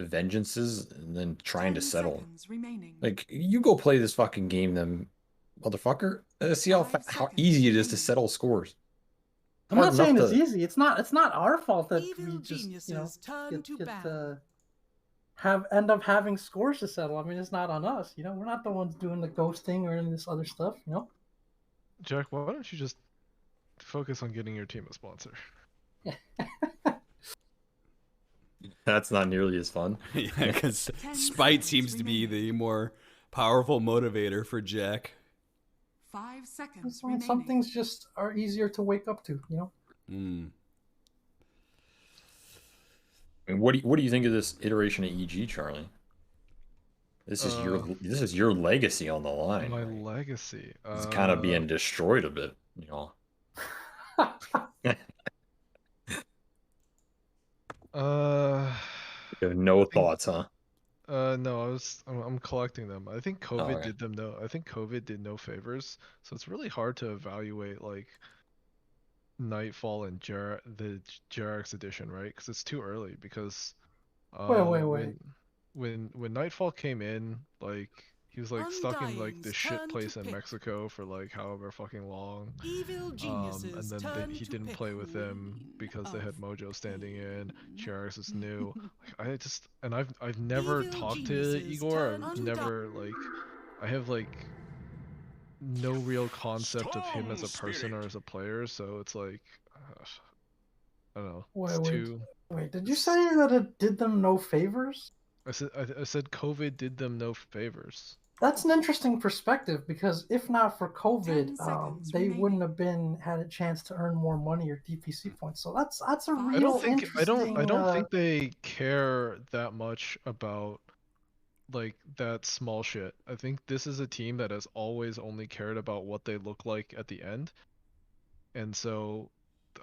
vengeances and then trying to 10 settle. seconds remaining. Like, you go play this fucking game, then, motherfucker. See how 5 how seconds easy it is to remaining. settle scores. I'm Hard not enough saying it's to. easy. It's not our fault that Evil we just geniuses turn to get ban. to have end up having scores to settle. I mean, it's not on us. We're not the ones doing the ghosting or any of this other stuff. Jack, why don't you just focus on getting your team a sponsor? That's not nearly as fun. Yeah, because 10 spite seconds seems to be remaining. the more powerful motivator for Jack. 5 seconds Some remaining. things just are easier to wake up to. Mm. I mean, what do you think of this iteration of EG, Charlie? This is your legacy on the line. My legacy. It's kind of being destroyed a bit, You have no thoughts, huh? No, I'm collecting them. I think COVID okay. did them I think COVID did no favors, so it's really hard to evaluate like Nightfall and the Jerax edition, right? Because it's too early. Because Wait. when Nightfall came in, like he was like stuck in like this Undying's shit turn place to in pick. Mexico for like however fucking long. Evil And geniuses then turn he to didn't pick play with them Queen because they had of Mojo standing in. Pain. Jerax is new. Like, I've never Evil talked to geniuses Igor. turn I've to never I have like no real concept of him as a person or as a player, so it's like I don't know. Wait. Did you say that it did them no favors? I said COVID did them no favors. That's an interesting perspective because if not for 10 COVID, seconds they remaining. wouldn't have had a chance to earn more money or DPC points. So that's a I real I interesting. don't think they care that much about like that small shit. I think this is a team that has always only cared about what they look like at the end. And so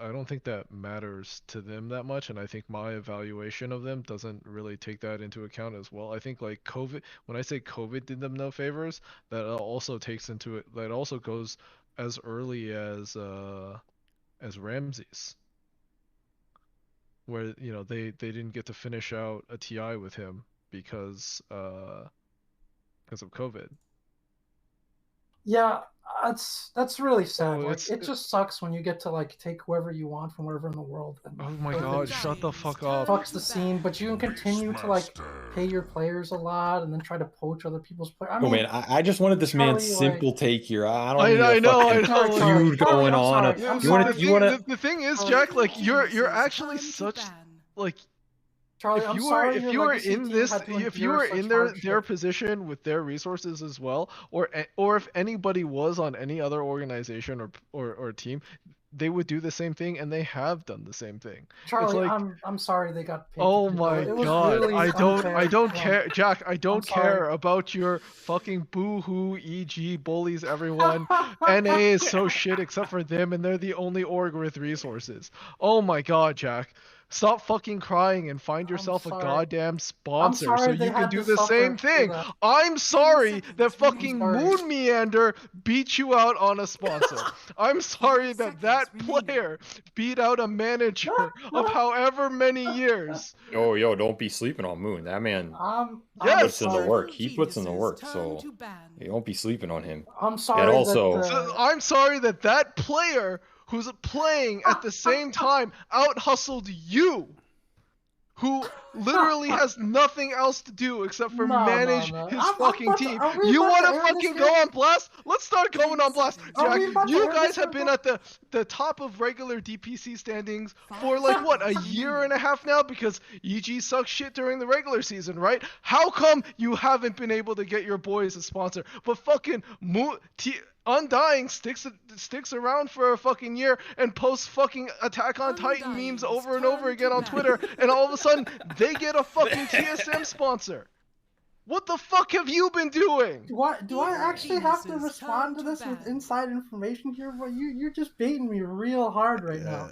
I don't think that matters to them that much, and I think my evaluation of them doesn't really take that into account as well. I think like COVID, when I say COVID did them no favors, that also takes into it, that also goes as early as Ramses, where they didn't get to finish out a TI with him because of COVID. Yeah, that's really sad. Oh, Like it just sucks when you get to like take whoever you want from wherever in the world. And oh my COVID god, just shut the fuck up. fucks the scene, but you can continue to like pay your players a lot and then try to poach other people's players. I Oh mean, man, I just wanted this man's Charlie, simple like, take here. I don't need I a know, fucking like, feud Charlie, going I'm on. sorry. I'm You want sorry. to? You want to? The thing is, Charlie, Jack, like you're geniuses actually turn to such ban. like Charlie, if I'm you sorry. were if your you were legacy in team this had to if you endure were such in their hardship. position with their resources as well, or if anybody was on any other organization or team, they would do the same thing, and they have done the same thing. Charlie, It's like, I'm sorry they got paid. oh to my it was god, really I unfair. don't care, Jack. I don't sorry. care about your fucking boo-hoo. EG bullies everyone. NA is so shit except for them, and they're the only org with resources. Oh my god, Jack. Stop fucking crying and find yourself a sorry. goddamn I'm sponsor so sorry they you can had do to the suffer same for thing. that. I'm sorry that seconds fucking remaining. Moon Meander beat you out on a sponsor. I'm sorry that seconds player beat out a manager of however many years. Yo, don't be sleeping on Moon. That man I'm puts in the sorry. work. He puts in the work, Turn so to ban. you don't be sleeping on him. I'm sorry And also, So I'm sorry that that player who's playing at the same time out hustled you, who literally has nothing else to do except for manage his fucking team. You want to fucking go on blast? Let's start going on blast. Jack, you guys have been at the top of regular DPC standings for like what, a year and a half now, because EG sucks shit during the regular season, right? How come you haven't been able to get your boys a sponsor? But fucking Undying sticks around for a fucking year and posts fucking Attack on Titan memes over and over again on Twitter, and all of a sudden they get a fucking TSM sponsor. What the fuck have you been doing? Do I actually have to respond to this with inside information here? But you're just baiting me real hard right now.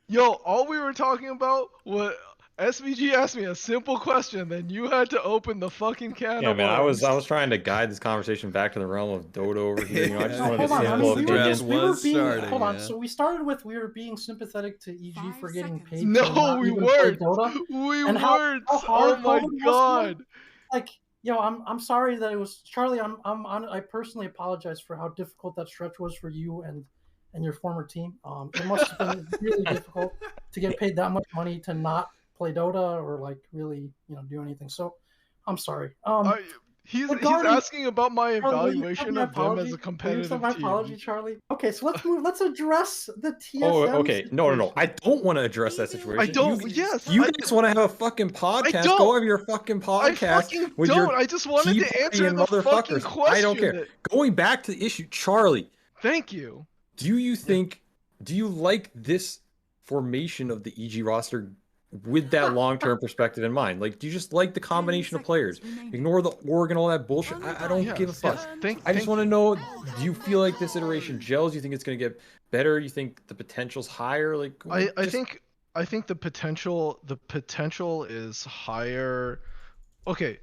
Yo, all we were talking about was SVG asked me a simple question, then you had to open the fucking can Yeah, of man, worms. I was trying to guide this conversation back to the realm of Dota over here. You know, I just Yeah, wanted a Hold on, I simple mean, the draft opinion. we were was being starting, hold on. yeah. So we started with we were being sympathetic to EG 5 for getting seconds. paid to No, not we even play weren't. Dota, We and weren't. how hard Oh my COVID was for god. them. Like, yo, I'm sorry that it was Charlie. I personally apologize for how difficult that stretch was for you and your former team. It must have been really difficult to get paid that much money to not play Dota or like really do anything. So, I'm sorry. He's regarding- asking about my Charlie, will you evaluation accept my of them as apology? a Will you competitive accept my team. apology, Charlie? Okay, so let's move. Let's address the TSM. Oh, okay. No. situation. I don't want to address that situation. I don't. You, Yes. you I, guys want to have a fucking podcast? don't. Go have your fucking I podcast fucking with don't. your I just wanted Tea to Party answer and the fucking motherfuckers. question. I don't care. Going back to the issue, Charlie, Thank you. do you like this formation of the EG roster with that long-term perspective in mind? Like, do you just like the combination of players? Ignore the org and all that bullshit. I don't give a fuck. I just want to know, do you feel like this iteration gels? Do you think it's going to get better? You think the potential's higher? Like, I think the potential is higher. Okay,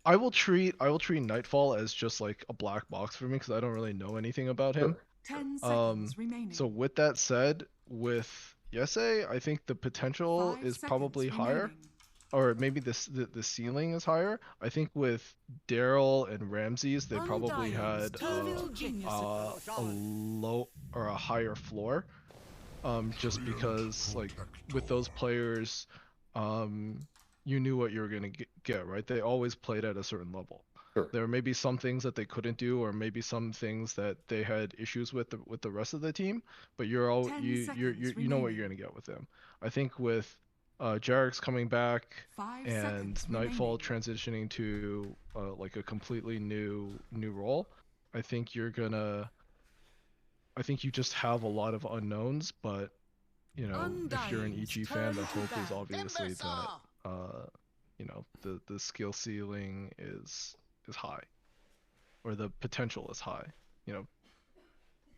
I will treat Nightfall as just like a black box for me because I don't really know anything about him. 10 seconds remaining. So with that said, with Yesei, I think the potential 5 is seconds probably higher, remaining. or maybe the ceiling is higher. I think with Daryl and Ramses, they probably had a low or a higher floor, just because like with those players, you knew what you were gonna get, right? They always played at a certain level. Sure. There may be some things that they couldn't do, or maybe some things that they had issues with the rest of the team. But you know what you're gonna get with them. I think with Jarek's coming back 5 and seconds Nightfall remaining. transitioning to like a completely new role, I think you just have a lot of unknowns. But you know, if you're an EG fan, the hope is obviously that the skill ceiling is high, or the potential is high. You know.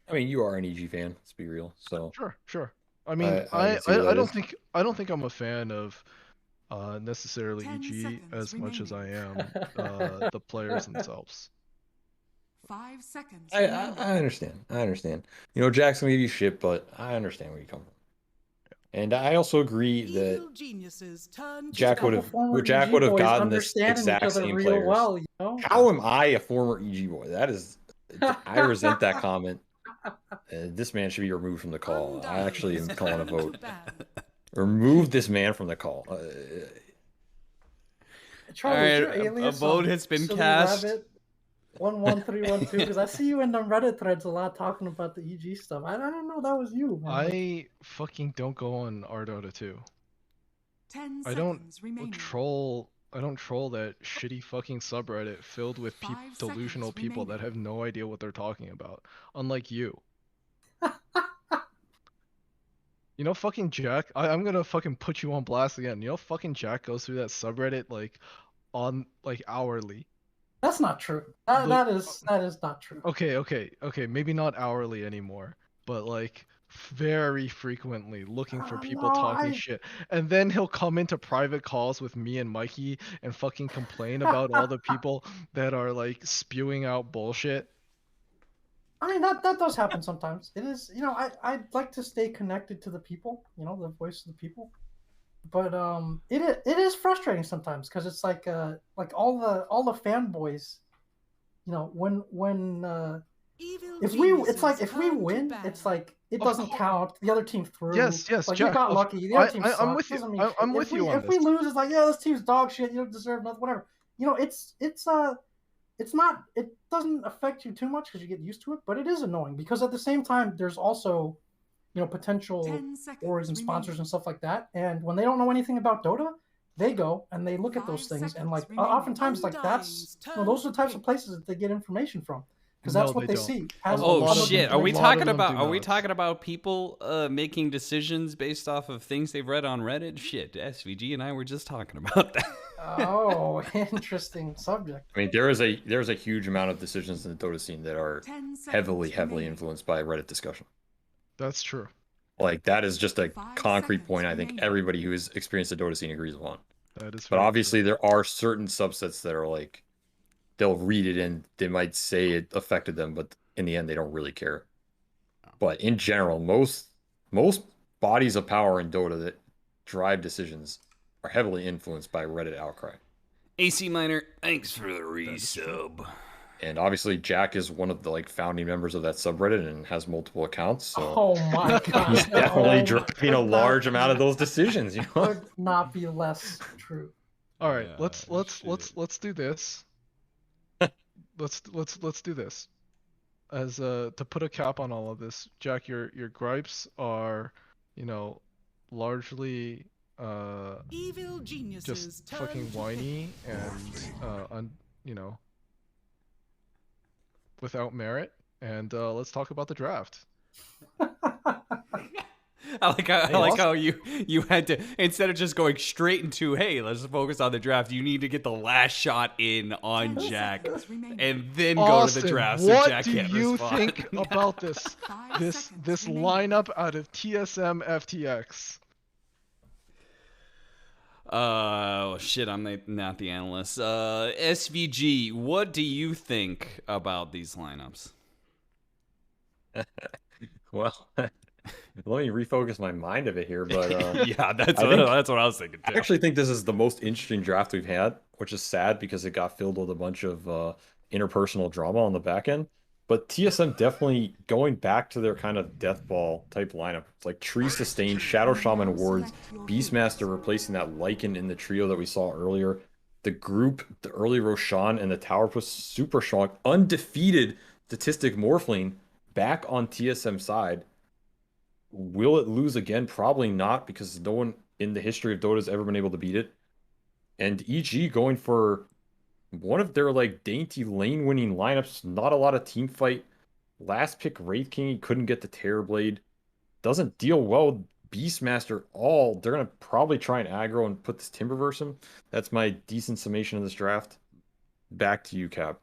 I mean, you are an EG fan. Let's be real. So Sure. I mean, I don't think I'm a fan of necessarily 10 EG seconds as much as I remaining. am the players themselves. 5 seconds I remaining. understand. You know, Jack's gonna give you shit, but I understand where you come from. And I also agree that Jack would have gotten this exact same real players. well, you know? How am I a former EG boy? That is, I resent that comment. This man should be removed from the call. I actually am calling a vote. Remove this man from the call. Charlie, All right, your a alias vote on has been Silly cast. Rabbit 11312, because I see you in the Reddit threads a lot talking about the EG stuff. I don't know that was you, man. I fucking don't go on Ardota 2. 10 I don't seconds remaining. troll that shitty fucking subreddit filled with 5 delusional seconds people that remaining. have no idea what they're talking about. Unlike you. You know, fucking Jack, I'm gonna fucking put you on blast again. You know, fucking Jack goes through that subreddit like hourly. That's not true. That is not true. Okay, maybe not hourly anymore, but like very frequently looking for people talking shit. And then he'll come into private calls with me and Mikey and fucking complain about all the people that are like spewing out bullshit. I mean, that does happen sometimes. It is, I'd like to stay connected to the people, the voice of the people. But it is frustrating sometimes because it's like all the fanboys, when if we win, it's like it doesn't count. The other team through. Yes, like Jack, you got lucky. The other team sucks. I'm with you. Doesn't mean I'm shit. with you on If we this. lose, it's like, yeah, this team's dog shit. You don't deserve nothing. Whatever. It's not. It doesn't affect you too much because you get used to it. But it is annoying because at the same time, there's also, potential 10 seconds orgs and sponsors remaining. and stuff like that. And when they don't know anything about Dota, they go and they look at 5 those things and seconds oftentimes remaining. that's those are the types of places that they get information from because that's No, what they they don't. see. A Oh lot of shit! them- Are we a lot talking of them about? do Are we not. talking about people making decisions based off of things they've read on Reddit? Shit, SVG and I were just talking about that. Oh, interesting subject. I mean, there's a huge amount of decisions in the Dota scene that are 10 seconds heavily remaining. influenced by Reddit discussion. That's true. Like that is just a 5 concrete seconds point I think remaining. everybody who has experienced the Dota scene agrees on. That is But very obviously true. there are certain subsets that are like they'll read it and they might say it affected them, but in the end they don't really care. But in general, most bodies of power in Dota that drive decisions are heavily influenced by Reddit outcry. AC Minor, thanks for the is true. resub. And obviously Jack is one of the like founding members of that subreddit and has multiple accounts, so Oh my god. he's definitely driving a Could large not amount of be- those decisions, you know? Could not be less true. All right, Yeah, let's do this. Let's do this. As to put a cap on all of this, Jack, your gripes are, you know, largely Evil geniuses just turn fucking to whiny and you know, without merit. And let's talk about the draft. I like how you had to, instead of just going straight into, hey, let's focus on the draft, you need to get the last shot in on 10 Jack seconds remaining. and then go to the Austin, draft so what Jack do can't you respond. think about this 5 this seconds remaining. lineup out of TSM FTX? Shit, I'm not the analyst. SVG, what do you think about these lineups? Well, let me refocus my mind a bit here, but Yeah, that's I what I was thinking I too. actually think this is the most interesting draft we've had, which is sad because it got filled with a bunch of interpersonal drama on the back end. But TSM definitely going back to their kind of death ball type lineup. It's like Tree Sustain, Shadow Shaman Wards, Beastmaster replacing that Lycan in the trio that we saw earlier. The group, the early Roshan and the Tower was super strong. Undefeated statistic Morphling back on TSM side. Will it lose again? Probably not, because no one in the history of Dota has ever been able to beat it. And EG going for one of their like dainty lane winning lineups, not a lot of team fight. Last pick Wraith King, he couldn't get the Terrorblade. Doesn't deal well with Beastmaster all. They're gonna probably try and aggro and put this Timberverse him. That's my decent summation of this draft. Back to you, Cap.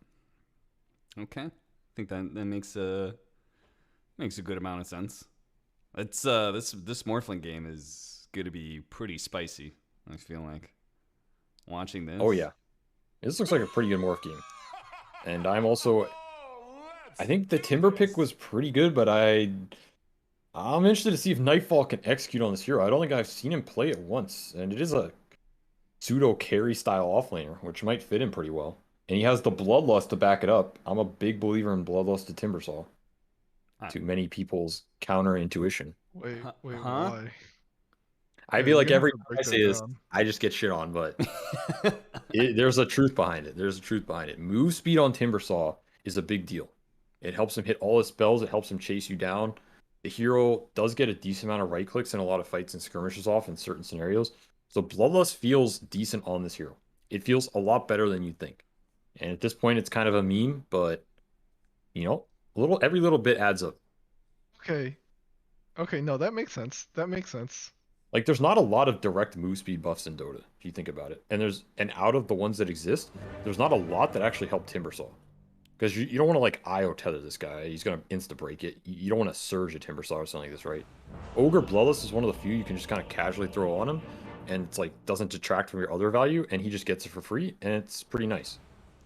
Okay, I think that makes a good amount of sense. It's this Morphling game is gonna be pretty spicy. I feel like watching this. Oh yeah, this looks like a pretty good morph game. And I'm also, I think the Timber pick was pretty good, but I'm interested to see if Nightfall can execute on this hero. I don't think I've seen him play it once, and it is a pseudo carry style offlaner, which might fit him pretty well. And he has the Bloodlust to back it up. I'm a big believer in Bloodlust to Timbersaw. To many people's counter intuition. Wait, Huh? why? I Yeah, feel like you're every gonna time I have to say break this, that down. I just get shit on, but there's a truth behind it. There's a truth behind it. Move speed on Timbersaw is a big deal. It helps him hit all his spells. It helps him chase you down. The hero does get a decent amount of right clicks and a lot of fights and skirmishes off in certain scenarios. So Bloodlust feels decent on this hero. It feels a lot better than you'd think. And at this point, it's kind of a meme, but you know, every little bit adds up. Okay, no, that makes sense. That makes sense. Like, there's not a lot of direct move speed buffs in Dota, if you think about it. And out of the ones that exist, there's not a lot that actually help Timbersaw. Because you don't want to, like, IO tether this guy. He's going to insta-break it. You don't want to surge a Timbersaw or something like this, right? Ogre Bloodless is one of the few you can just kind of casually throw on him, and it's, like, doesn't detract from your other value, and he just gets it for free, and it's pretty nice.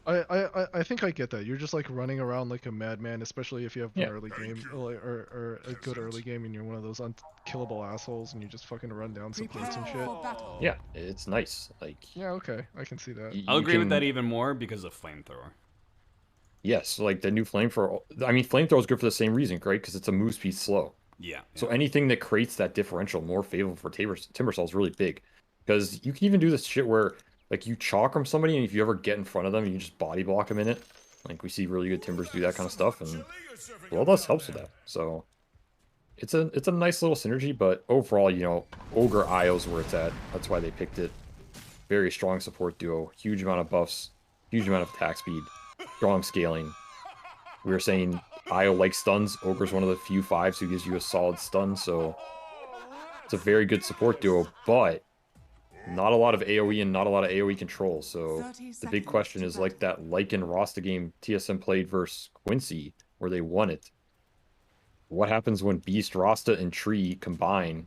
I think I get that. You're just like running around like a madman, especially if you have an Yeah. early game or a good early game and you're one of those unkillable assholes and you just fucking run down some plates and shit. For battle. Yeah, it's nice. Like, Yeah, okay, I can see that. I'll you agree with that can- even more because of Flamethrower. Yes, like the new Flamethrower. I mean, Flamethrower is good for the same reason, right? Because it's a move speed slow. Yeah. So anything that creates that differential more favorable for Timbersaw is really big. Because you can even do this shit where, like, you chalk from somebody, and if you ever get in front of them, you can just body block them in it. Like, we see really good Timbers do that kind of stuff, and Bloodlust helps with that. So it's a nice little synergy, but overall, you know, Ogre IO's where it's at. That's why they picked it. Very strong support duo, huge amount of buffs, huge amount of attack speed, strong scaling. We were saying IO likes stuns. Ogre's one of the few fives who gives you a solid stun, so it's a very good support duo, but not a lot of AoE and not a lot of AoE control. So 30 the big seconds question to is like that Lycan Rasta game TSM played versus Quincy, where they won it. what happens when Beast, Rasta, and Tree combine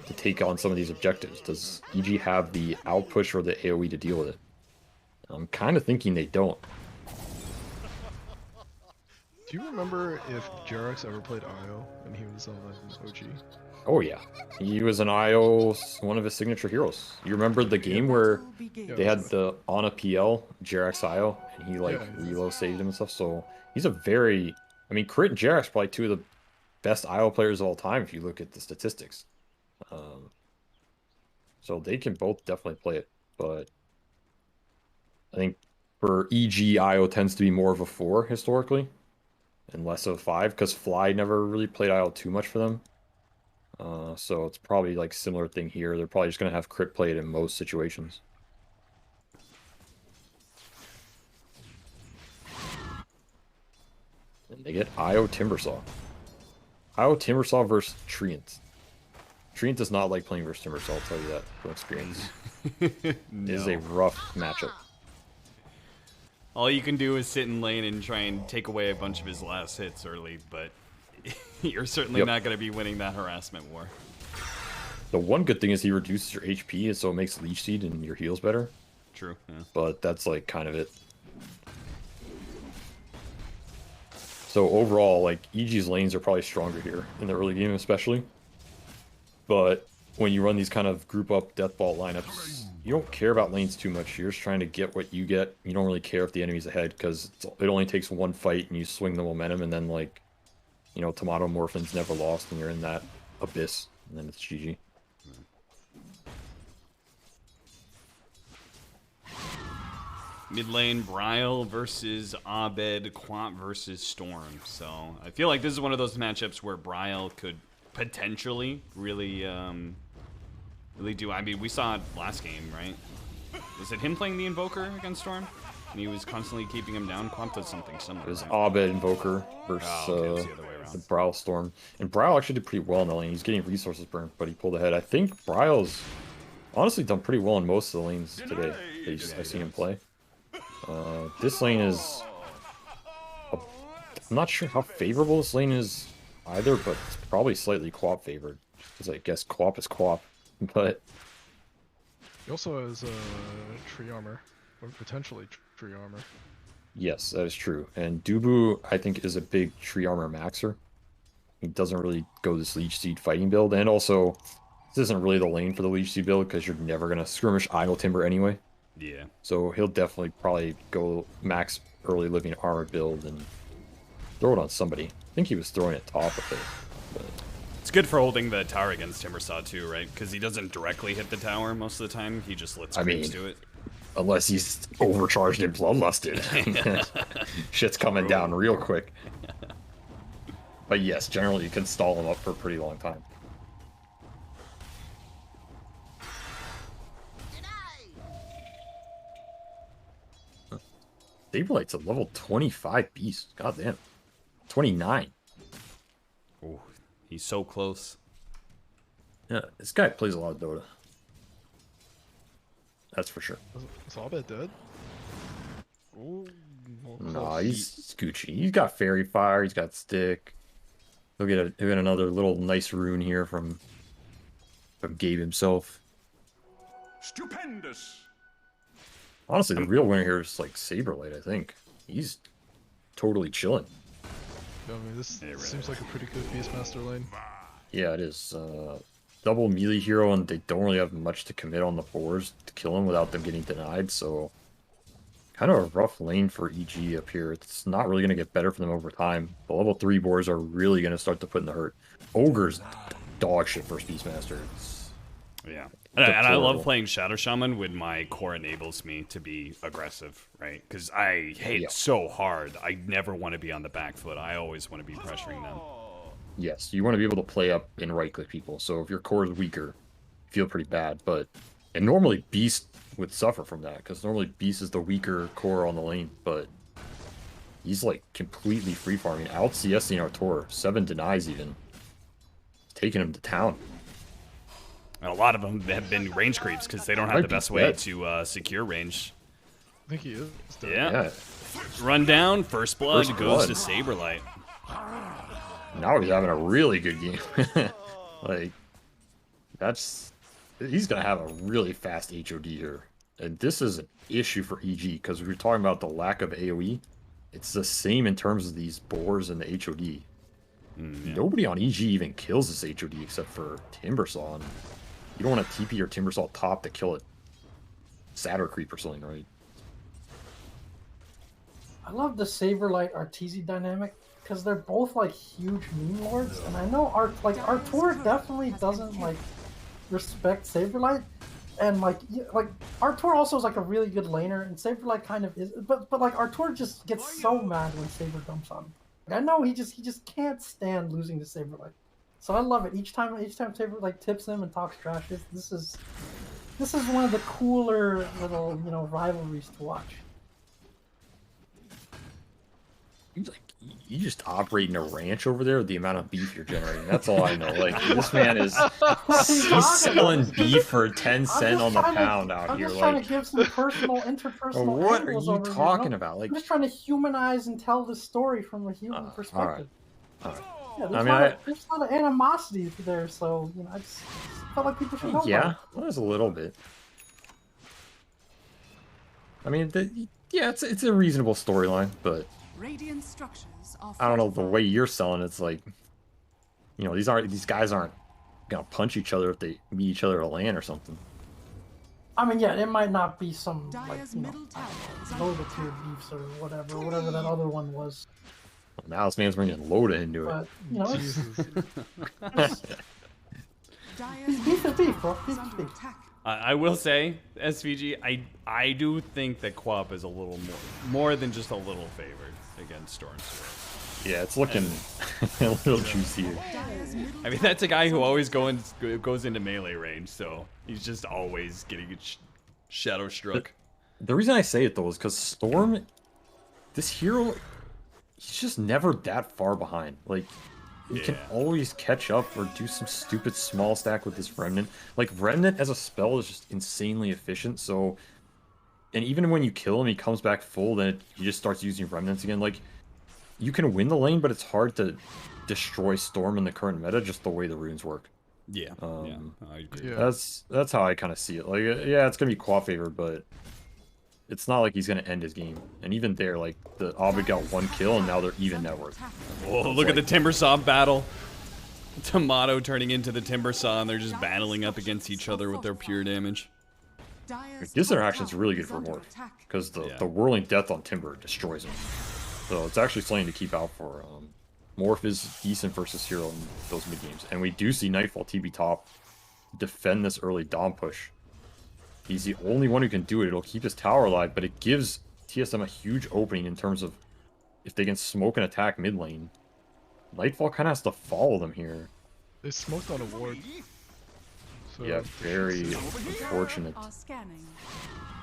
to take on some of these objectives? Does EG have the outpush or the AoE to deal with it? I'm kind of thinking they don't. Do you remember if Jarex ever played IO and he was on OG? Oh yeah, he was an IO, one of his signature heroes. You remember the game where they had the on a PL, Jarex IO, and he like reload saved him and stuff. So he's a very, I mean, Crit and Jarex probably two of the best IO players of all time if you look at the statistics. So they can both definitely play it, but I think for EG, IO tends to be more of a 4 historically and less of a 5 because Fly never really played IO too much for them. So it's probably like similar thing here. They're probably just going to have Crit played in most situations. And they get IO Timbersaw. IO Timbersaw versus Treant. Treant does not like playing versus Timbersaw, I'll tell you that from experience. No. It is a rough matchup. All you can do is sit in lane and try and take away a bunch of his last hits early, but you're certainly not going to be winning that harassment war. The one good thing is he reduces your HP, and so it makes Leech Seed and your heals better. True, yeah. But that's like kind of it. So overall, like EG's lanes are probably stronger here in the early game, especially. But when you run these kind of group up death ball lineups, you don't care about lanes too much. You're just trying to get what you get. You don't really care if the enemy's ahead because it only takes one fight and you swing the momentum, and then like, you know, Tomato Morphin's never lost, and you're in that abyss, and then it's GG. Mid lane, Bryle versus Abed, Quant versus Storm. So I feel like this is one of those matchups where Bryle could potentially really do. I mean, we saw it last game, right? Was it him playing the Invoker against Storm? And he was constantly keeping him down. Quant does something similar. It was right? Abed Invoker versus the Bryle Storm. And Bryle actually did pretty well in the lane. He's getting resources burned, but he pulled ahead. I think Bryle's honestly done pretty well in most of the lanes today. I've seen him play. This lane is... I'm not sure how favorable this lane is either, but it's probably slightly Quap favored. Because I guess Quap is Quap. But He also has tree armor, or potentially tree armor. yes, that is true. And Dubu, I think, is a big tree armor maxer. He doesn't really go this Leech Seed fighting build. And also, this isn't really the lane for the Leech Seed build because you're never going to skirmish Idle Timber anyway. Yeah. So he'll definitely probably go max early living armor build and throw it on somebody. I think he was throwing it top of it. But... It's good for holding the tower against Timbersaw too, right? Because he doesn't directly hit the tower most of the time. He just lets creeps do it. Unless he's overcharged and bloodlusted. Shit's coming down real quick. But yes, generally you can stall him up for a pretty long time. Saberlight's a level 25 beast. God damn. 29. Oh, he's so close. Yeah, this guy plays a lot of Dota. That's for sure. Is Abed dead? Ooh, Nah, he's Gucci. He's got Fairy Fire, he's got Stick. He'll get another little nice rune here from Gabe himself. Stupendous. Honestly, the real winner here is like Saberlight, I think. He's totally chilling. Yeah, I mean, this seems like a pretty good Beastmaster lane. Yeah, it is. Double melee hero, and they don't really have much to commit on the boards to kill him without them getting denied, so kind of a rough lane for EG up here. It's not really going to get better for them over time. The level 3 boards are really going to start to put in the hurt. Ogre's dog shit versus Beastmaster. Yeah. And I love playing Shadow Shaman when my core enables me to be aggressive, right? Because I hate so hard. I never want to be on the back foot. I always want to be pressuring them. Yes, you want to be able to play up and right-click people. So if your core is weaker, you feel pretty bad. And normally Beast would suffer from that, because normally Beast is the weaker core on the lane, but he's like completely free-farming, out-CSing Artor, 7 denies even. Taking him to town. And a lot of them have been range creeps because they don't have the best way to secure range. I think he is. Yeah. Run down, first blood goes to Saberlight. Now he's having a really good game. Like, he's gonna have a really fast HOD here. And this is an issue for EG, because we were talking about the lack of AoE. It's the same in terms of these boars and the HOD. Yeah. Nobody on EG even kills this HOD except for Timbersaw. And you don't want to TP or Timbersaw top to kill it. Satyr creep or something, right? I love the Saberlight Arteezy dynamic because they're both like huge meme lords, and I know Artur definitely doesn't like respect Saberlight, and like Artur also is like a really good laner, and Saberlight kind of is, but like Artur just gets so mad when Saber dumps on him. Like, I know he just can't stand losing to Saberlight, so I love it each time Saber like tips him and talks trash. This is one of the cooler little rivalries to watch. You just operating a ranch over there with the amount of beef you're generating. That's all I know. Like, this man is he's selling beef for 10 cents on the pound out here. I'm just Like, trying to give some interpersonal what are angles you over talking here, about? Like, I'm just trying to humanize and tell the story from a human perspective. all right. Yeah, I there's a lot of animosity there, so I just felt like people should know yeah, about it. well, there's a little bit. I mean, yeah, it's a reasonable storyline, but Radiant structures are I don't know, the way you're selling it's like, these guys aren't gonna punch each other if they meet each other at LAN or something. I mean, yeah, it might not be some Dire's middle tower is Loda tier beefs or whatever that other one was. Now this man's bringing Loda into it. But it's Dire's beef is beef, bro. Beef is under beef. attack. I will say, SVG, I do think that Quap is a little more than just a little favored against Storm Sword. Yeah, it's looking a little juicier. Dire's middle I mean, that's a guy who always goes into melee range, so he's just always getting shadow struck. The reason I say it though is because Storm, this hero, he's just never that far behind. Like, he can always catch up or do some stupid small stack with this Remnant. Like, Remnant as a spell is just insanely efficient, so... And even when you kill him, he comes back full, then he just starts using Remnants again. Like, you can win the lane, but it's hard to destroy Storm in the current meta, just the way the runes work. Yeah, I agree. Yeah. That's how I kind of see it. Like, yeah, it's going to be Quap favored, but... It's not like he's going to end his game. And even there, like, the Ovid got 1 kill, and now they're even net worth. Oh, look at the Timbersaw battle. Tomato turning into the Timbersaw, and they're just battling up against each other with their pure damage. This interaction is really good for Morph, because the Whirling Death on Timber destroys him. So it's actually something to keep out for. Morph is decent versus Hero in those mid-games. And we do see Nightfall TB top defend this early Dom push. He's the only one who can do it. It'll keep his tower alive, but it gives TSM a huge opening in terms of if they can smoke and attack mid lane. Nightfall kind of has to follow them here. They smoked on a ward. So Yeah, very unfortunate. are scanning.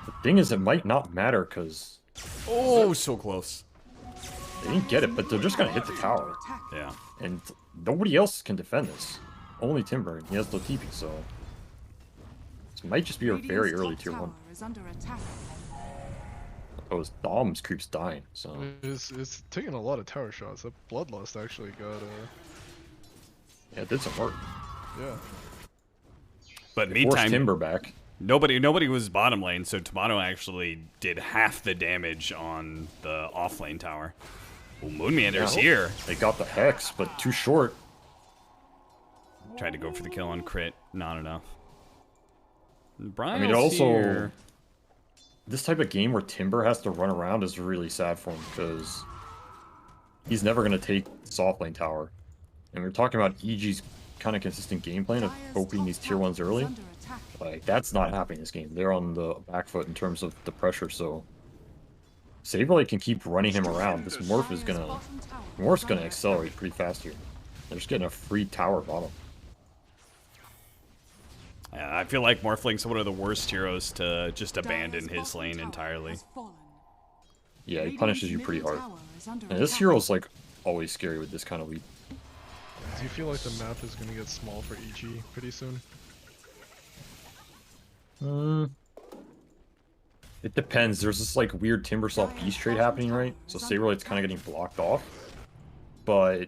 The thing is, it might not matter because Oh, so close. they didn't get it, but they're just going to hit the tower. Yeah. And nobody else can defend this. Only Timber, and he has the TP, so... This might just be a very early tier 1. Is under attack. Oh, his Dom's creep's dying, so... It's taking a lot of tower shots. That Bloodlust actually got Yeah, it did some work. yeah. But They forced meantime, Timber back. nobody was bottom lane, so Tomato actually did half the damage on the off lane tower. Well, Moonmander's Yeah. here. They got the Hex, but too short. Tried to go for the kill on crit, not enough. I mean, also... This type of game where Timber has to run around is really sad for him, because... He's never going to take soft lane tower. And we're talking about EG's kind of consistent game plan of opening these tier 1s early. Like, that's not happening this game. They're on the back foot in terms of the pressure, so... Saberlight can keep running him around. This Morph is gonna... Morph's gonna accelerate pretty fast here. They're just getting a free tower bottom. Yeah, I feel like Morphling's one of the worst heroes to just abandon his lane entirely. Yeah, he punishes you pretty hard. And this hero's, like, always scary with this kind of lead. Do you feel like the map is gonna get small for EG pretty soon? It depends. There's this, like, weird Timbersaw Beast trade happening, right? So Saberlight's kind of getting blocked off. But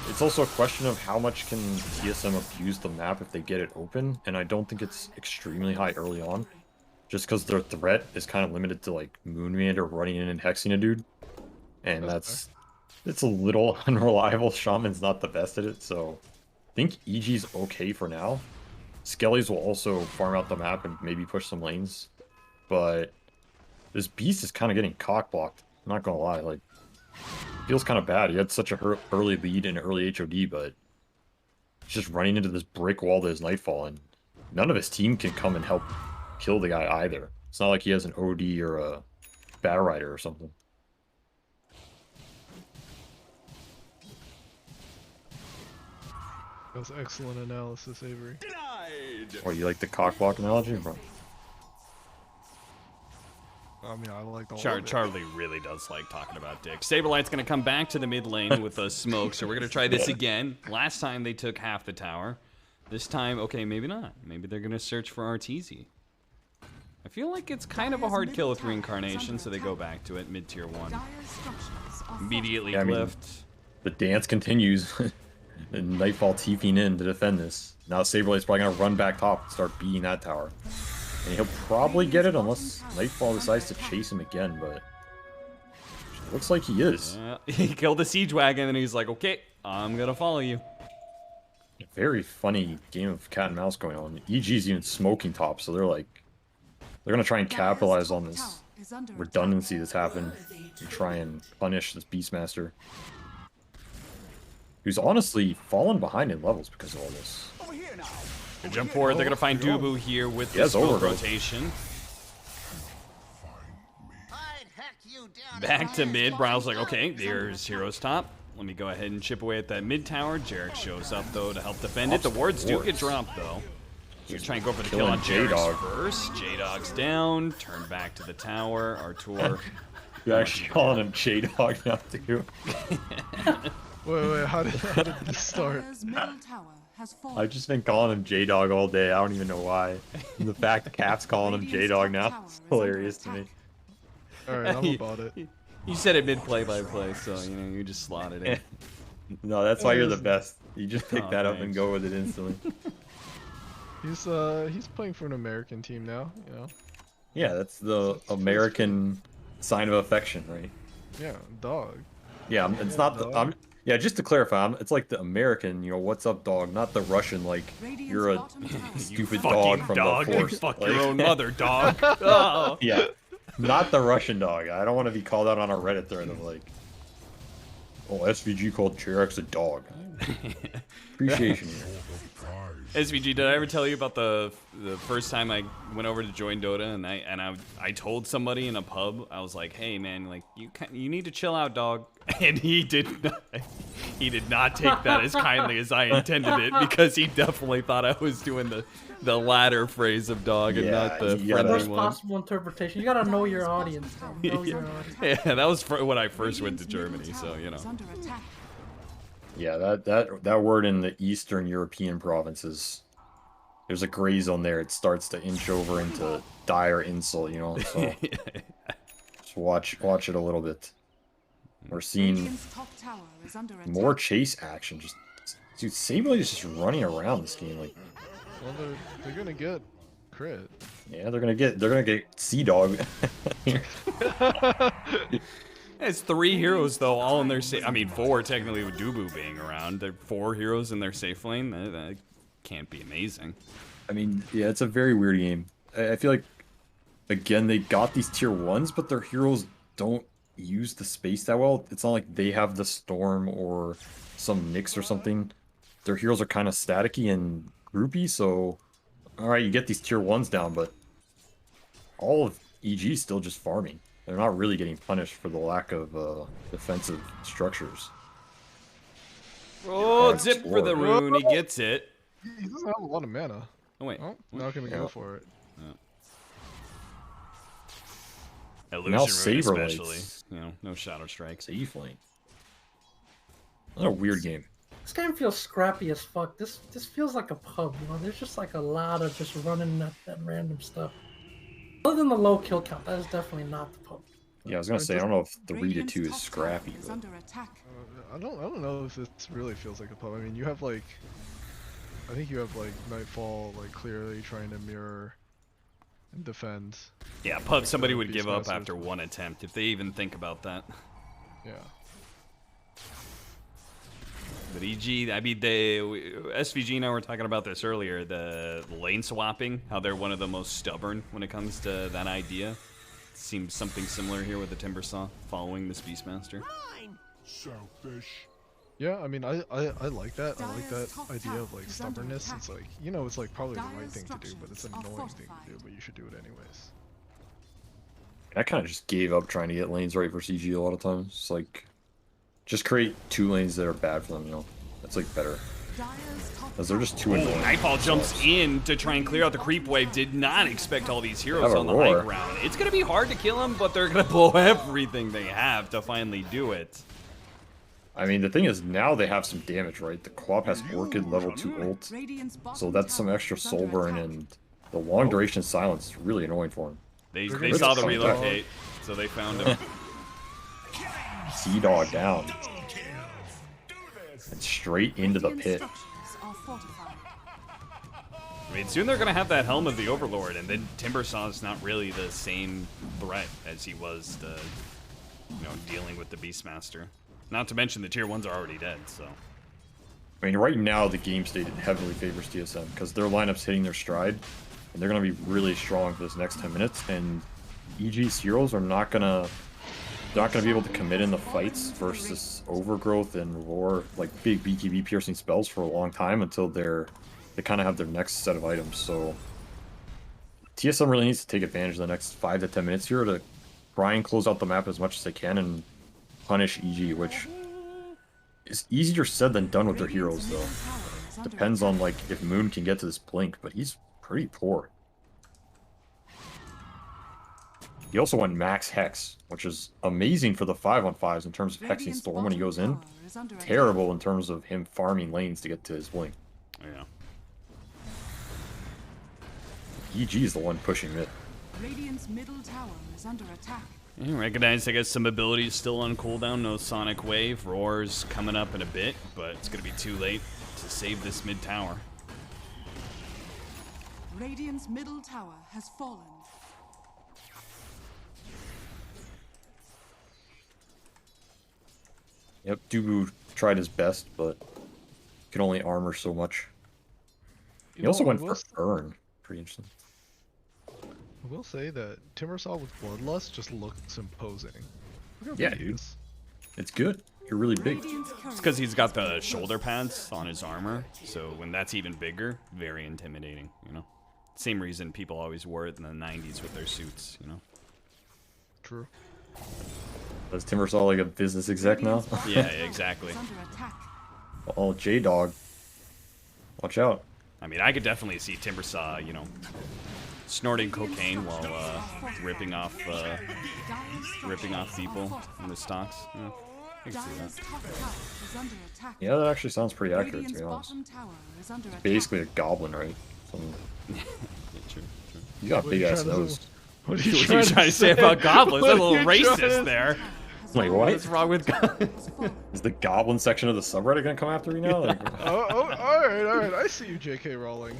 it's also a question of how much can TSM abuse the map if they get it open, and I don't think it's extremely high early on, just because their threat is kind of limited to like Moonwind or running in and hexing a dude, and it's a little unreliable. Shaman's not the best at it, so I think EG's okay for now. Skellies will also farm out the map and maybe push some lanes, but this beast is kind of getting cock blocked. I'm not gonna lie, like, feels kind of bad. He had such a early lead and early HOD, but he's just running into this brick wall that is Nightfall, and none of his team can come and help kill the guy either. It's not like he has an OD or a Battle Rider or something. That was excellent analysis, Avery. Oh, you like the cock block analogy, bro? I mean, I like the whole Charlie really does like talking about dick. Saberlight's going to come back to the mid lane with a smoke, so we're going to try this again. Last time they took half the tower. This time, okay, maybe not. Maybe they're going to search for Arteezy. I feel like it's kind of a hard kill with Reincarnation, so they go back to it, mid-tier 1. Immediately clipped. The dance continues. And Nightfall TPing in to defend this. Now Saberlight's probably going to run back top and start beating that tower. And he'll probably get it unless Nightfall decides to chase him again, but it looks like he is. He killed the siege wagon and he's like, okay, I'm going to follow you. A very funny game of cat and mouse going on. EG's even smoking top, so they're going to try and capitalize on this redundancy that's happened and try and punish this Beastmaster, who's honestly fallen behind in levels because of all this. Good jump forward. They're going to find Dubu here with the smoke rotation. Back to mid. Brow's like, okay, there's Hero's top. Let me go ahead and chip away at that mid tower. Jarek shows up, though, to help defend it. The wards do get dropped, though. He's trying to go for the kill on J-Dog first. J-Dog's down. Turn back to the tower. Artur. You're actually calling him J-Dog now, too. Wait, how did this start? I've just been calling him J-Dog all day. I don't even know why. And the fact that Cap's calling him J-Dog now is hilarious to me. Alright, I'm about it. You said it mid-play-by-play, so, you know, you just slotted it. No, that's why you're the best. You just pick that up and go with it instantly. He's playing for an American team now, you know? Yeah, that's the American sign of affection, right? Yeah, dog. Yeah, it's not the... yeah, just to clarify, it's like the American, you know, what's up, dog, not the Russian, like, you're a stupid dog from the Force. You fuck your own mother, dog. Oh. Yeah, not the Russian dog. I don't want to be called out on a Reddit thread of like, oh, SVG called Jarek's a dog. Appreciation here. SVG, did I ever tell you about the first time I went over to join Dota and I told somebody in a pub, I was like, hey man, like you need to chill out, dog. And he did not take that as kindly as I intended it, because he definitely thought I was doing the latter phrase of dog and not the friendly one. Possible interpretation. You gotta know your audience. Yeah, that was when I first went to Germany, so you know. Yeah, that word in the Eastern European provinces, there's a gray zone there. It starts to inch over into dire insult, you know. So just watch it a little bit. We're seeing more chase action. Just dude, Saberlight is just running around this game like. Well, they're gonna get crit. Yeah, they're gonna get Sea Dog. It's 3 heroes though, all in their safe. I mean, 4 technically with Dubu being around. They're 4 heroes in their safe lane. That can't be amazing. I mean, yeah, it's a very weird game. I feel like, again, they got these tier 1s, but their heroes don't use the space that well. It's not like they have the Storm or some Nyx or something. Their heroes are kind of staticky and groupy, so alright, you get these tier 1s down, but all of EG is still just farming. They're not really getting punished for the lack of defensive structures. Oh, zip for the rune, he gets it. He doesn't have a lot of mana. Oh wait, now can we go for it? Illusion rune especially, you know, no shadow strike. Safe lane. What a weird game. This game feels scrappy as fuck. This feels like a pub, you know. There's just like a lot of just running that random stuff. Other than the low kill count, that is definitely not the pub. Yeah, I was gonna say I don't know if 3-2 is scrappy, Is but under attack. I don't know if this really feels like a pub. I mean, you have like, I think you have like Nightfall like clearly trying to mirror and defend. Yeah, pub. Somebody would give up Beastmasters. after one attempt if they even think about that. Yeah. But EG, I mean, SVG and I were talking about this earlier. The lane swapping, how they're one of the most stubborn when it comes to that idea. Seems something similar here with the Timbersaw following this Beastmaster. Yeah, I mean, I like that. I like that idea of like stubbornness. It's like, you know, it's like probably the right thing to do, but it's an annoying thing to do, but you should do it anyways. I kind of just gave up trying to get lanes right versus EG a lot of times. It's like, just create 2 lanes that are bad for them, you know? That's like better. Because they're just too annoying. Nightfall jumps in to try and clear out the creep wave. Did not expect all these heroes Have a on the roar. high ground. It's going to be hard to kill them, but they're going to blow everything they have to finally do it. I mean, the thing is, now they have some damage, right? The Quap has Orchid level 2 ult, so that's some extra soul burn, and the long duration silence is really annoying for him. They gonna saw the come relocate, so they found him. Sea-Dog down. And straight into the pit. I mean, soon they're going to have that Helm of the Overlord, and then Timbersaw's not really the same threat as he was to, you know, dealing with the Beastmaster. Not to mention the tier 1s are already dead, so. I mean, right now, the game state heavily favors TSM, because their lineup's hitting their stride, and they're going to be really strong for this next 10 minutes, and EG's heroes are not going to be able to commit in the fights versus Overgrowth and Roar, like big BKB piercing spells for a long time until they kind of have their next set of items. So TSM really needs to take advantage of the next 5 to 10 minutes here to try and close out the map as much as they can and punish EG, which is easier said than done with their heroes, though. Depends on like if Moon can get to this blink, but he's pretty poor. He also went max Hex, which is amazing for the 5-on-5s in terms of hexing Storm when he goes in. Terrible in terms of him farming lanes to get to his blink. Yeah. EG is the one pushing mid. Radiant's middle tower is under attack. Yeah, recognize, I guess, some abilities still on cooldown. No Sonic Wave. Roar's coming up in a bit, but it's going to be too late to save this mid tower. Radiant's middle tower has fallen. Yep, Dubu tried his best, but can only armor so much. He also went for Urn. Pretty interesting. I will say that Timbersaw with Bloodlust just looks imposing. Look how Yeah, big he dude. is. It's good. You're really big. It's because he's got the shoulder pads on his armor, so when that's even bigger, very intimidating, you know? Same reason people always wore it in the 90s with their suits, you know? True. Is Timbersaw like a business exec now? Yeah, exactly. Is under attack. Oh, J-Dog. Watch out. I mean, I could definitely see Timbersaw, you know, snorting cocaine while ripping off people in the stocks. You know, I can see Dire's that. top tower is under attack. Yeah, that actually sounds pretty accurate, to Radiant's be honest. bottom tower is under attack. Basically a goblin, right? Yeah, true, true. You got What are you big ass trying to- nose. What What are you trying to say about goblins? That's a little racist there. Wait, what? What's wrong with goblins? Is the goblin section of the subreddit gonna come after me now? Like, Oh, alright. I see you, J.K. Rowling.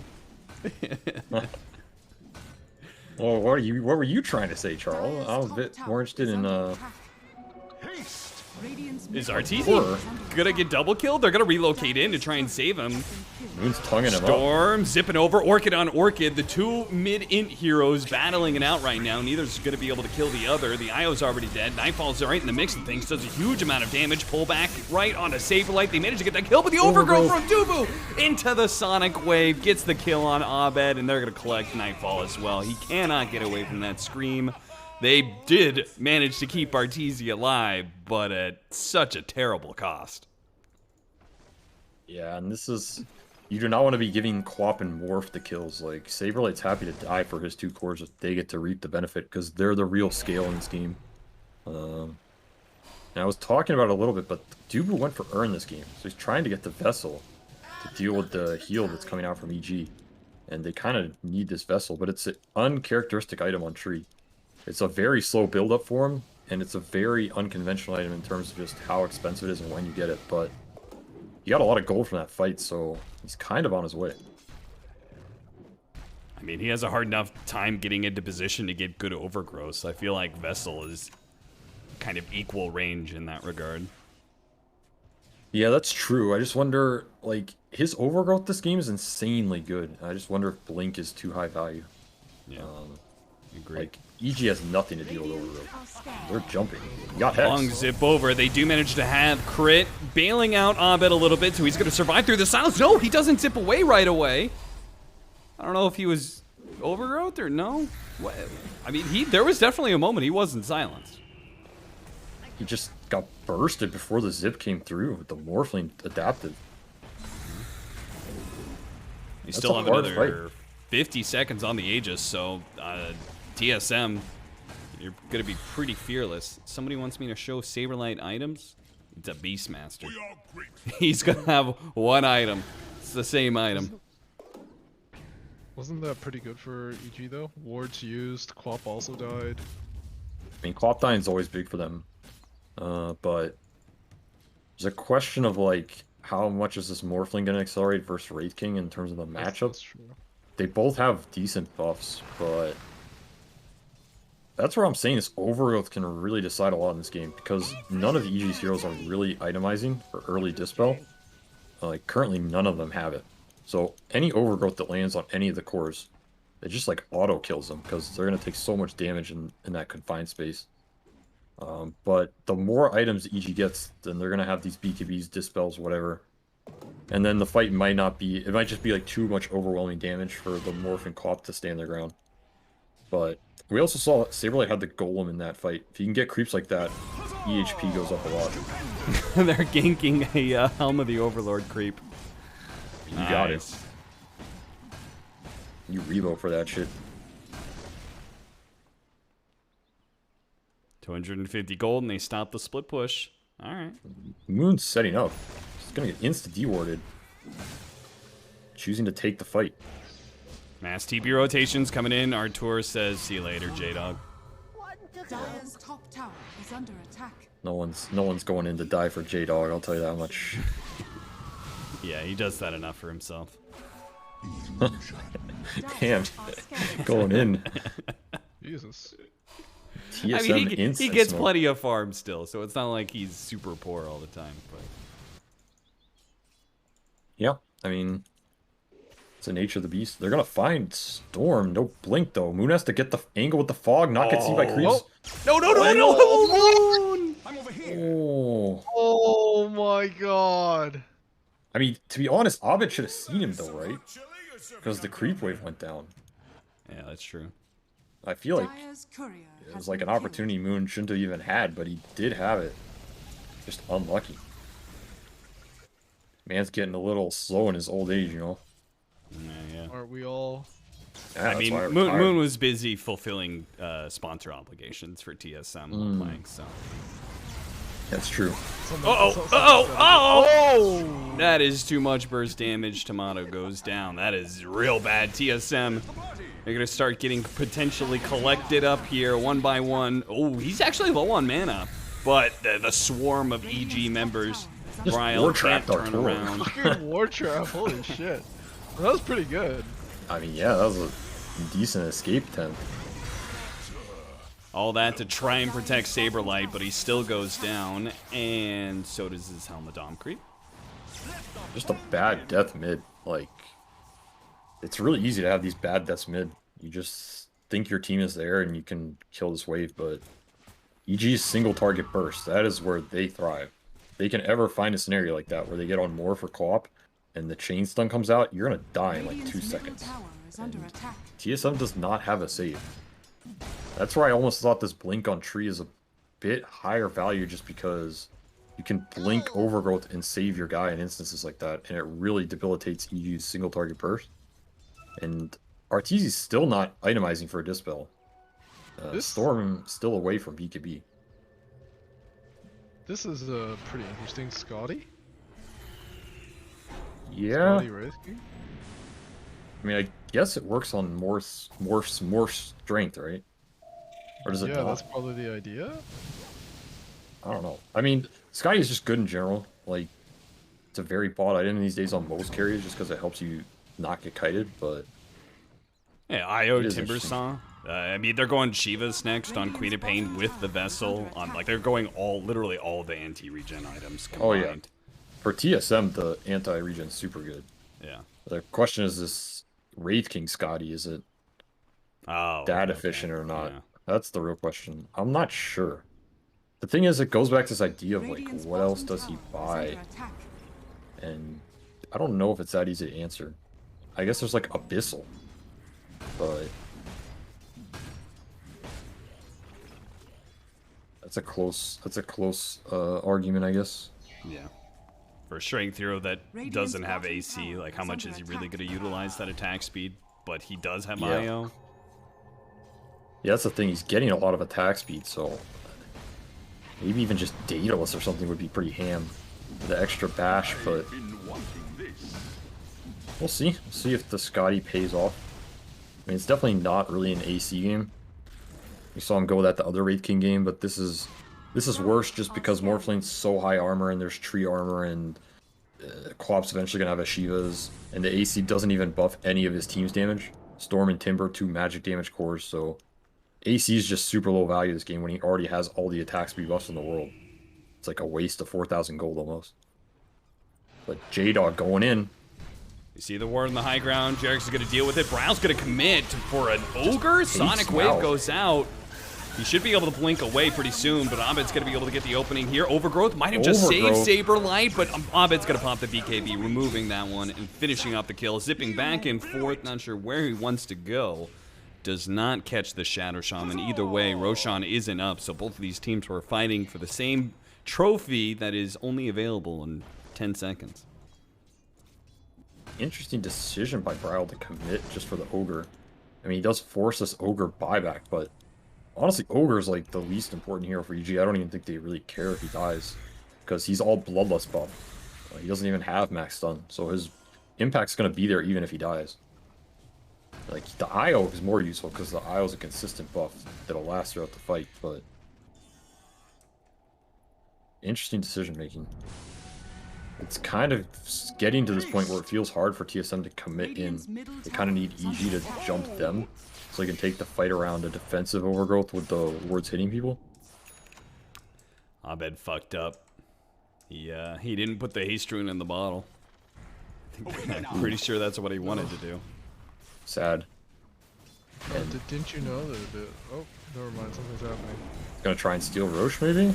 oh, what were you trying to say, Charles? I was a bit more interested in Is Horror. RTZ gonna get double killed? They're gonna relocate in to try and save him. Moon's tonguing him up. Storm zipping over, Orchid on Orchid. The two mid-int heroes battling it out right now. Neither's going to be able to kill the other. The IO's already dead. Nightfall's right in the mix of things. Does a huge amount of damage. Pull back right onto Saberlight. They manage to get that kill, but the Overgrowth from Dubu into the Sonic Wave gets the kill on Abed, and they're going to collect Nightfall as well. He cannot get away from that scream. They did manage to keep Arteezy alive, but at such a terrible cost. Yeah, and this is... You do not want to be giving Quap and Morph the kills. Like, Saberlight's happy to die for his 2 cores if they get to reap the benefit, because they're the real scale in this game. And I was talking about it a little bit, but Dubu went for Urn this game. So he's trying to get the Vessel to deal with the heal that's coming out from EG. And they kind of need this Vessel, but it's an uncharacteristic item on Tree. It's a very slow build-up for him, and it's a very unconventional item in terms of just how expensive it is and when you get it, but he got a lot of gold from that fight, so he's kind of on his way. I mean, he has a hard enough time getting into position to get good overgrowth, so I feel like Vessel is kind of equal range in that regard. Yeah, that's true. I just wonder, like, his overgrowth this game is insanely good. I just wonder if Blink is too high value. Yeah, agree. Like, EG has nothing to deal with overgrowth. They're jumping. You got Hex. Long zip over. They do manage to have crit, bailing out Abed a little bit, so he's going to survive through the silence. No, he doesn't zip away right away. I don't know if he was overgrowth or no. What? I mean, there was definitely a moment he wasn't silenced. He just got bursted before the zip came through with the Morphling adapted. You That's still a have hard another 50 seconds on the Aegis, so TSM, you're going to be pretty fearless. Somebody wants me to show Saberlight items? It's a Beastmaster. He's going to have one item. It's the same item. Wasn't that pretty good for EG though? Wards used, Quap also died. I mean, Clop dying's always big for them. But there's a question of, like, how much is this Morphling going to accelerate versus Wraith King in terms of the matchup? That's true. They both have decent buffs, but that's where I'm saying this overgrowth can really decide a lot in this game, because none of EG's heroes are really itemizing for early Dispel. Like, currently none of them have it. So any overgrowth that lands on any of the cores, it just, like, auto kills them, because they're going to take so much damage in that confined space. But the more items EG gets, then they're going to have these BKBs, Dispels, whatever. And then the fight might not be... It might just be, like, too much overwhelming damage for the Morph and Clop to stand their ground. But we also saw Saberlight had the Golem in that fight. If you can get creeps like that, EHP goes up a lot. They're ganking a Helm of the Overlord creep. You got it. You reload for that shit. 250 gold, and they stop the split push. All right. Moon's setting up. She's gonna get insta-dewarded. Choosing to take the fight. Mass TP rotations coming in. Artur says, see you later, J-Dog. Dire's top tower is under attack. No one's going in to die for J-Dog, I'll tell you that much. Yeah, he does that enough for himself. Damn. Going in. Jesus. TSM I mean, he instant gets smoke. plenty of farm still, so it's not like he's super poor all the time. But Yeah, I mean, it's the nature of the beast. They're gonna find Storm. No blink though. Moon has to get the angle with the fog, not get seen by creeps. no, Moon! Oh. Oh my god. I mean, to be honest, Abed should have seen him though, right? Because the creep wave went down. Yeah, that's true. I feel like Dire's courier it has was like been an killed. opportunity Moon shouldn't have even had, but he did have it. Just unlucky. Man's getting a little slow in his old age, you know? Yeah. Aren't we all? Yeah, I that's mean, why I Moon retired. was busy fulfilling sponsor obligations for TSM while playing, so. That's true. Oh! That is too much burst damage. Tomato goes down. That is real bad. TSM, they're going to start getting potentially collected up here one by one. Oh, he's actually low on mana. But the swarm of EG members, Ryle war can't trapped turn Arturo. around. Fucking war trap, holy shit. That was pretty good. I mean, yeah, that was a decent escape attempt. All that to try and protect Saberlight, but he still goes down. And so does his Helmadom creep. Just a bad death mid. Like, it's really easy to have these bad deaths mid. You just think your team is there and you can kill this wave, but EG's single target burst, that is where they thrive. They can ever find a scenario like that where they get on more for co-op and the chain stun comes out, you're gonna die in like 2 Radiant's middle seconds. tower is under attack. TSM does not have a save. That's where I almost thought this blink on tree is a bit higher value, just because you can blink overgrowth and save your guy in instances like that, and it really debilitates EG's single target burst. And Arteezy's still not itemizing for a dispel. Storm still away from BKB. This is pretty interesting. Scotty? Yeah, Scotty Wraith King? I mean, I guess it works on more strength, right? Or does it Yeah, not? that's probably the idea. I don't know. I mean, Scotty is just good in general. Like, it's a very bought item these days on most carriers just because it helps you not get kited, but... Yeah, IO It is Timber interesting. Saw. I mean, they're going Shivas next on Queen of Pain with the Vessel. On like they're going literally all the anti-regen items combined. Oh, yeah. For TSM, the anti-regen is super good. Yeah. The question is this Wraith King Scotty, is it Oh. that okay. efficient or not? Yeah. That's the real question. I'm not sure. The thing is, it goes back to this idea of, like, what else does he buy? And I don't know if it's that easy to answer. I guess there's, like, Abyssal. But... That's a close argument, I guess. Yeah. For a strength hero that doesn't have AC, like how much is he really going to utilize that attack speed? But he does have Yeah. IO. Yeah, that's the thing. He's getting a lot of attack speed, so maybe even just Daedalus or something would be pretty ham. The extra bash, but we'll see. We'll see if the Scotty pays off. I mean, it's definitely not really an AC game. We saw him go with that the other Wraith King game, but this is worse just because Morphline's so high armor and there's tree armor and Quap's eventually gonna have a Shivas, and the AC doesn't even buff any of his team's damage. Storm and Timber, 2 magic damage cores, so AC is just super low value this game when he already has all the attack speed buffs in the world. It's like a waste of 4,000 gold almost. But J-Dog going in. You see the ward in the high ground. Jarek's is going to deal with it. Brown's going to commit for an Ogre. Sonic Wave goes out. He should be able to blink away pretty soon, but Abed's going to be able to get the opening here. Overgrowth might have just saved Saberlight, but Abed's going to pop the BKB, removing that one and finishing off the kill. Zipping back and forth, not sure where he wants to go. Does not catch the Shadow Shaman. Either way, Roshan isn't up, so both of these teams were fighting for the same trophy that is only available in 10 seconds. Interesting decision by Brile to commit just for the Ogre. I mean, he does force this Ogre buyback, but honestly, Ogre is like the least important hero for EG. I don't even think they really care if he dies, because he's all Bloodlust buff. He doesn't even have max stun, so his impact's going to be there even if he dies. Like, the IO is more useful because the IO is a consistent buff that'll last throughout the fight, but... Interesting decision making. It's kind of getting to this point where it feels hard for TSM to commit in. They kind of need EG to jump them so they can take the fight around a defensive Overgrowth with the wards hitting people. Abed fucked up. He didn't put the haste rune in the bottle. I'm pretty sure that's what he wanted to do. Sad. Didn't you know that? Oh, never mind. Something's happening. Gonna try and steal Roche, maybe?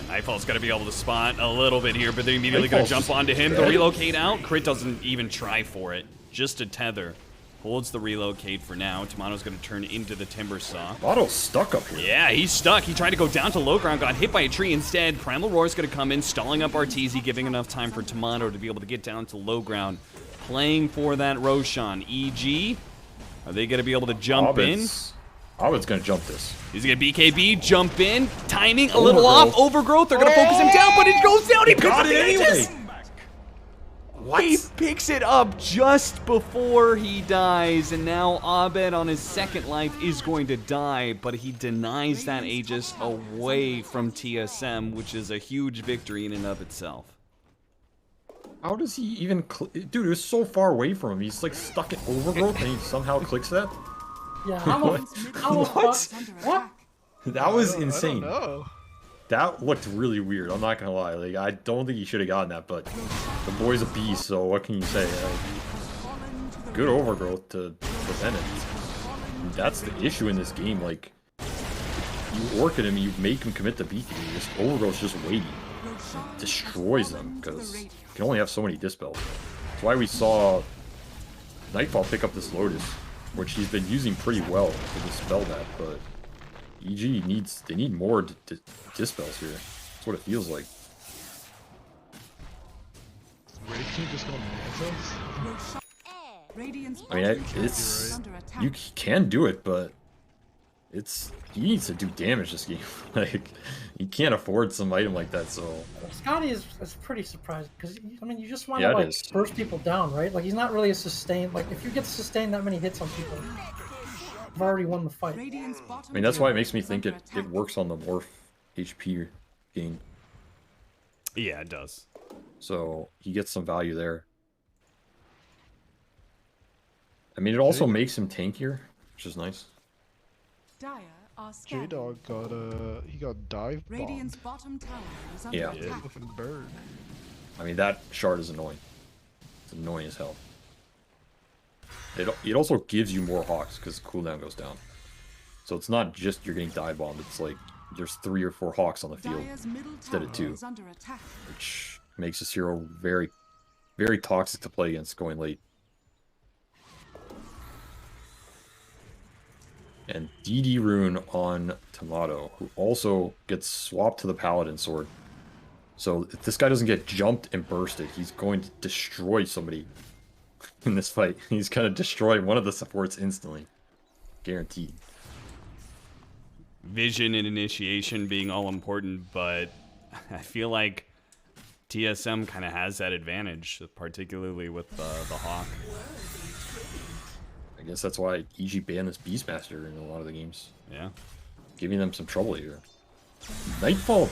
Nightfall's gonna be able to spot a little bit here, but they're immediately gonna jump onto him. The relocate out. Crit doesn't even try for it. Just a tether. Holds the relocate for now. Tomato's gonna turn into the Timber Saw. Otto's stuck up here. Yeah, he's stuck. He tried to go down to low ground, got hit by a tree instead. Primal Roar's gonna come in, stalling up Arteezy, giving enough time for Tomato to be able to get down to low ground. Playing for that Roshan. EG, are they gonna be able to jump in? Abed's gonna jump this. He's gonna BKB, jump in, timing a little off. Overgrowth, they're gonna focus him down, but it goes down. He got it anyway. What? He picks it up just before he dies, and now Abed on his second life is going to die, but he denies that Aegis away from TSM, which is a huge victory in and of itself. How does he even... Dude, it was so far away from him. He's like stuck in Overgrowth and he somehow clicks that? Yeah, what? That was I insane. don't know. That looked really weird. I'm not gonna lie. Like, I don't think he should have gotten that, but the boy's a beast, so what can you say? Good Overgrowth to prevent it. And that's the issue in this game. Like, you orchid him, you make him commit the beacon. This Overgrowth's just waiting. It destroys them because you can only have so many dispels. That's why we saw Nightfall pick up this Lotus, which he's been using pretty well to dispel that, but EG they need more dispels here. That's what it feels like. Wraith King just going nonsense? I mean, you can do it, but he needs to do damage this game. Like, he can't afford some item like that, so... Scotty is pretty surprising, because, I mean, you just want to, like, burst people down, right? Like, he's not really a sustain... Like, if you get to sustain that many hits on people, I've already won the fight. Radiant's I bottom mean, that's why it tower makes me is think under it attack. works on the morph HP gain. Yeah, it does. So he gets some value there. I mean, it also makes him tankier, which is nice. Dire are scanning. J-Dog got he got dive bombed. Radiant's bottom tower is under Yeah. attack. Fucking bird. I mean, that shard is annoying. It's annoying as hell. It also gives you more hawks because cooldown goes down. So it's not just you're getting dive bombed. It's like there's 3 or 4 hawks on the field, Dire's middle instead of tower 2. is under attack. which makes this hero very, very toxic to play against going late. And DD Rune on Tomato, who also gets swapped to the Paladin Sword. So if this guy doesn't get jumped and bursted, he's going to destroy somebody in this fight. He's going to destroy one of the supports instantly. Guaranteed. Vision and initiation being all important, but I feel like TSM kind of has that advantage, particularly with the Hawk. I guess that's why EG banned this Beastmaster in a lot of the games. Yeah. Giving them some trouble here. Nightfall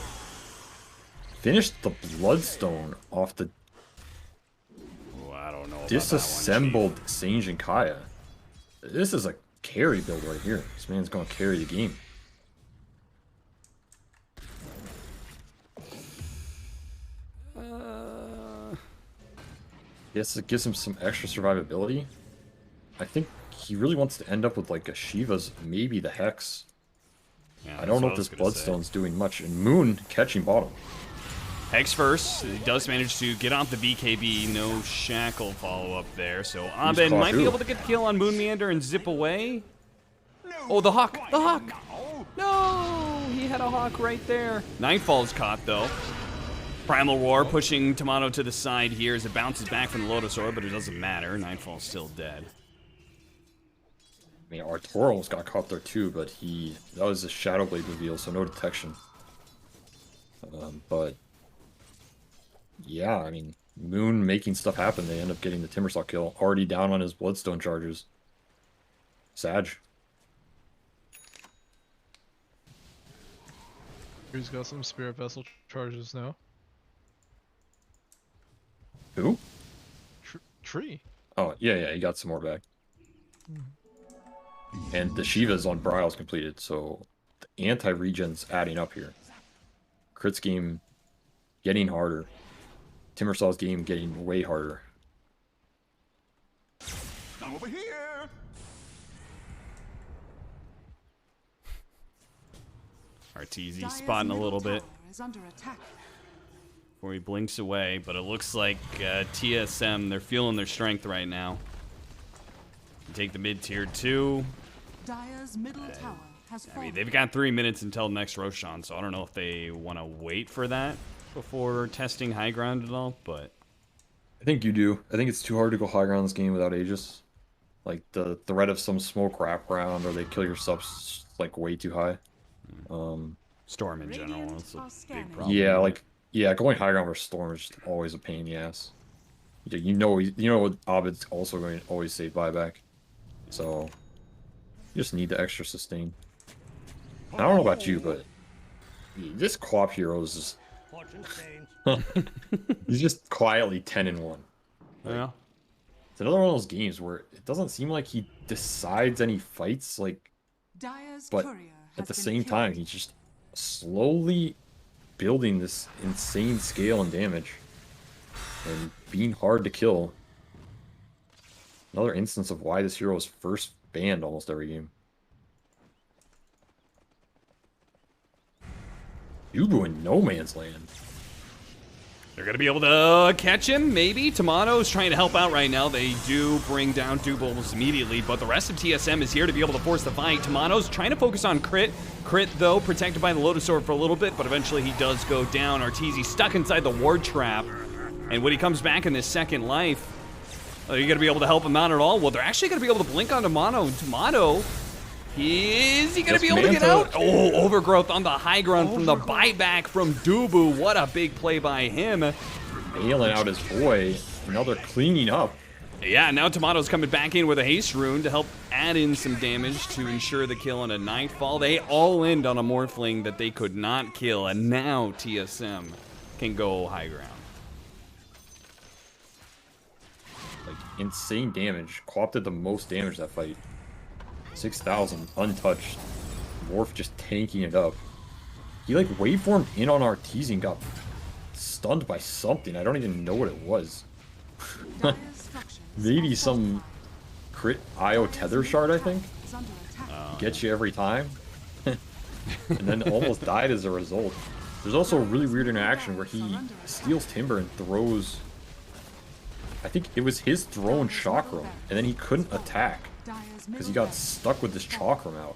finished the Bloodstone off the Oh, I don't know about disassembled Sange and Kaya. This is a carry build right here. This man's going to carry the game. Yes, it gives him some extra survivability. I think he really wants to end up with like a Shiva's, maybe the Hex. Yeah, I don't know if this Bloodstone's doing much. And Moon catching bottom. Hex first. He does manage to get off the BKB. No shackle follow-up there. So Aben caught might be who? able to get the kill on Moon Meander and zip away. Oh, the Hawk! The Hawk! No! He had a Hawk right there. Nightfall's caught, though. Primal Roar pushing Tomato to the side here as it bounces back from the Lotus Orb, but it doesn't matter. Nightfall's still dead. I mean, Arturo almost got caught there too, but that was a Shadow Blade reveal, so no detection. But yeah, I mean, Moon making stuff happen. They end up getting the Timbersaw kill. Already down on his Bloodstone charges. Sag. He's got some Spirit Vessel charges now. Who? Tree. Oh, yeah, he got some more back. And the Shiva's on Bryle's completed, so the anti-regen's adding up here. Crit's game getting harder. Timbersaw's game getting way harder. Over here. Arteezy Dire's spotting a middle little bit tower is under attack. before he blinks away, but it looks like TSM, they're feeling their strength right now. Take the mid-tier 2. Dire's middle tower has I fallen. mean, they've got 3 minutes until next Roshan, so I don't know if they want to wait for that before testing high ground at all, but... I think you do. I think it's too hard to go high ground in this game without Aegis. Like, the threat of some smoke wrap round, or they kill your subs, like, way too high. Storm in general, Radiant it's a are big scanning. problem. Yeah, going high ground versus Storm is just always a pain in the ass. You know Abed's also going to always save buyback. So, you just need the extra sustain. I don't know about you, but this co-op hero is just... He's just quietly 10-1. Yeah. It's another one of those games where it doesn't seem like he decides any fights, like, Dire's but courier at has the been same killed. time, he's just slowly building this insane scale and damage and being hard to kill. Another instance of why this hero is first banned almost every game. Yubu in no man's land. They're going to be able to catch him, maybe. Tomato's trying to help out right now. They do bring down Dubo almost immediately, but the rest of TSM is here to be able to force the fight. Tomato's trying to focus on Crit. Crit, though, protected by the Lotus Orb for a little bit, but eventually he does go down. Arteezy stuck inside the ward trap, and when he comes back in this second life, are you going to be able to help him out at all? Well, they're actually going to be able to blink on Tomato. Tomato, is he going to be able to get out? Oh, overgrowth on the high ground from the buyback from Dubu. What a big play by him. Bailing out his boy. Now they're cleaning up. Yeah, now Tomato's coming back in with a haste rune to help add in some damage to ensure the kill on a Nightfall. They all end on a Morphling that they could not kill, and now TSM can go high ground. Like, insane damage. Co-op did the most damage that fight. 6,000, untouched. Morph just tanking it up. He, like, waveformed in on our teasing, got stunned by something. I don't even know what it was. Maybe some crit IO tether shard, I think. Gets you every time. And then almost died as a result. There's also a really weird interaction where he steals Timber and throws... I think it was his thrown Chakram, and then he couldn't attack because he got stuck with this Chakram out.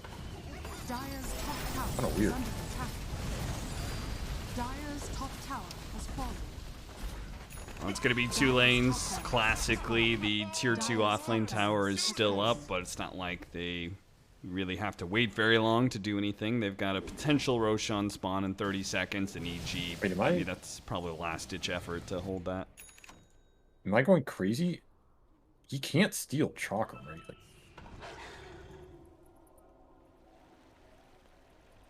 Kind of weird. Well, it's going to be 2 lanes. Classically, the tier 2 offlane tower is still up, but it's not like they really have to wait very long to do anything. They've got a potential Roshan spawn in 30 seconds, and EG, Wait, maybe that's probably the last-ditch effort to hold that. Am I going crazy? He can't steal Chakram, right? Like...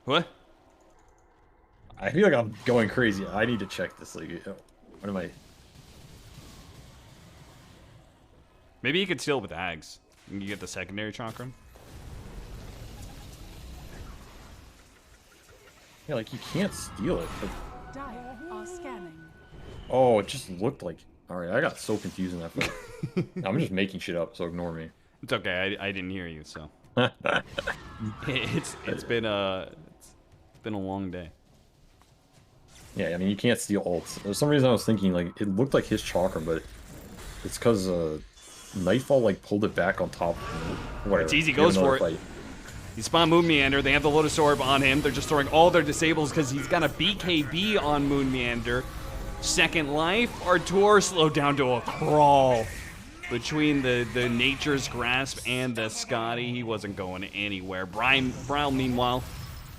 What? I feel like I'm going crazy. I need to check this. Like, what am I... Maybe you could steal with Ags. You get the secondary Chakram. Yeah, like, you can't steal it. But... Dire are scanning. Oh, it just looked like... Alright, I got so confused in that fight. I'm just making shit up, so ignore me. It's okay. I didn't hear you, so it's been a long day. Yeah, I mean, you can't steal ults. There's some reason I was thinking, like, it looked like his Chakram, but it's because Nightfall, like, pulled it back on top. Whatever. It's easy, goes for it. He spawned Moon Meander. They have the Lotus Orb on him. They're just throwing all their disables because he's got a BKB on Moon Meander. Second life, Artur slowed down to a crawl. Between the Nature's Grasp and the Scotty, he wasn't going anywhere. Brown, meanwhile,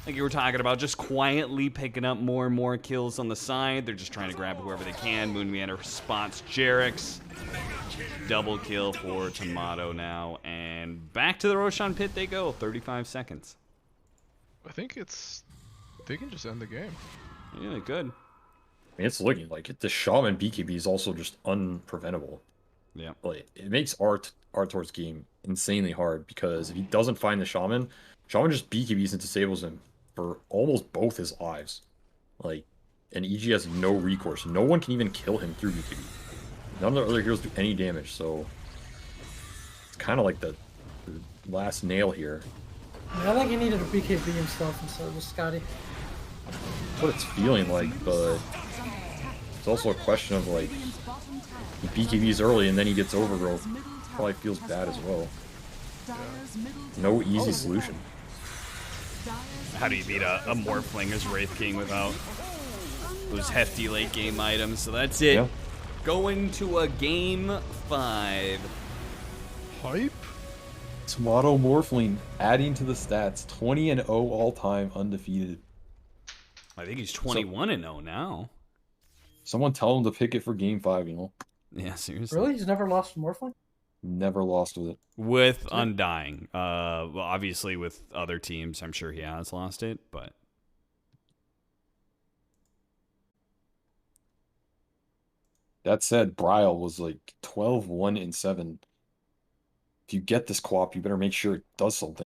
like you were talking about, just quietly picking up more and more kills on the side. They're just trying to grab whoever they can. Moon Meander spots Jerix. Double kill for Tomato now. And back to the Roshan pit they go. 35 seconds. I think they can just end the game. Yeah, they could. I mean, it's looking like it. The Shaman BKB is also just unpreventable. Yeah. Like, it makes Artur's game insanely hard because if he doesn't find the Shaman just BKBs and disables him for almost both his lives. Like, and EG has no recourse. No one can even kill him through BKB. None of the other heroes do any damage, so it's kind of like the last nail here. Yeah, I think he needed a BKB himself instead of a Scotty. That's what it's feeling like, but it's also a question of, like, he BKBs early and then he gets overgrowth. Probably feels bad as well. No easy solution. How do you beat a Morphling as Wraith King without those hefty late game items? So that's it. Yeah. Going to a game 5. Hype? Tomato Morphling adding to the stats. 20-0 all time, undefeated. I think he's 21-0 now. Someone tell him to pick it for game 5, you know? Yeah, seriously. Really? He's never lost to Morphling? Never lost with it. With Undying. Well, obviously with other teams, I'm sure he has lost it, but... That said, Bryle was like 12-1-7. If you get this co-op, you better make sure it does something.